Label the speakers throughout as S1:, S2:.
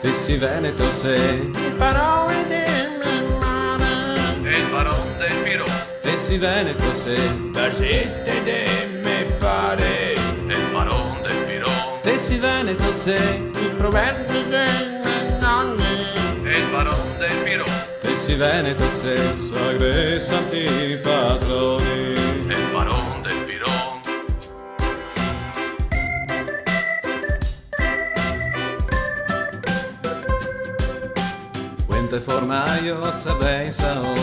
S1: Tessi Veneto sei,
S2: parole del mare,
S3: e il baron del Pirò,
S1: Tessi Veneto sei,
S2: gazzette de me pare,
S3: e il baron del Pirò,
S1: Tessi Veneto sei,
S2: i proverbi dei miei nonni,
S3: e il baron del Pirò,
S1: Tessi Veneto sei, sagre e santi patroni.
S3: e il baron del Pirò.
S1: Quente formaio saprei sao,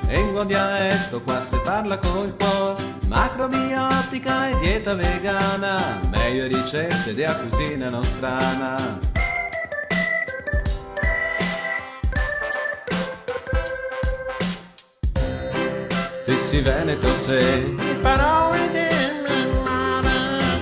S1: e in dialetto qua si parla col cuore, macrobiotica e dieta vegana, meglio ricette della cucina nostrana. Tessi Veneto sei,
S2: parole del mare,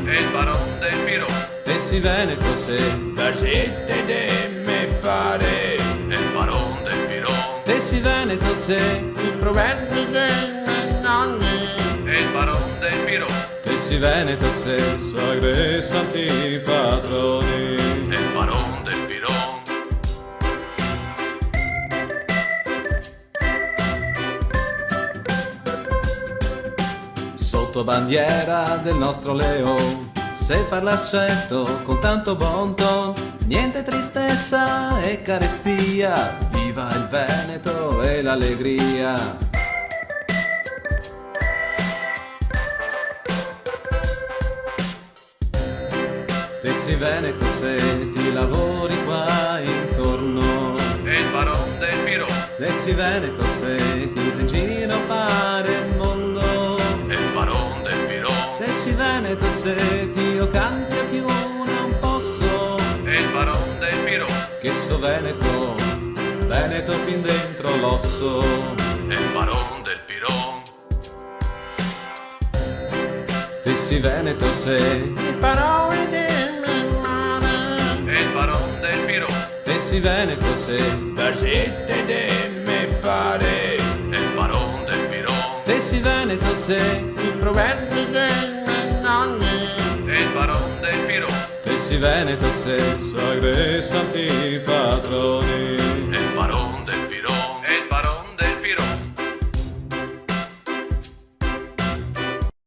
S3: E il baron del Pirò,
S1: Tessi Veneto sei,
S2: gazzette de me pare,
S3: e il baron del Pirò,
S1: Tessi Veneto sei,
S2: i proverbi dei miei nonni,
S3: e il baron del Pirò,
S1: Tessi Veneto sei, sagre e santi patroni.
S3: e il baron del Pirò.
S1: Sotto bandiera del nostro Leo, se parla certo con tanto bon ton, niente tristezza e carestia, viva il Veneto e l'allegria. Tessi Veneto se ti lavori qua intorno,
S3: E il baron del Pirò,
S1: Tessi Veneto se ti sei in giro pare il mondo.
S3: e il baron del Pirò,
S1: Tessi Veneto se ti io canti più non posso,
S3: e il baron del Pirò,
S1: che so Veneto, Veneto fin dentro l'osso.
S3: e il baron del Pirò,
S1: Tessi Veneto se,
S2: parole del mare,
S3: e il baron del Pirò,
S1: Tessi Veneto se,
S2: gazzette de me pare,
S3: e il baron del Pirò,
S1: Tessi Veneto se,
S2: i proverbi dei miei nonni,
S3: e il baron del Pirò,
S1: Tessi Veneto se, sagre e santi patroni.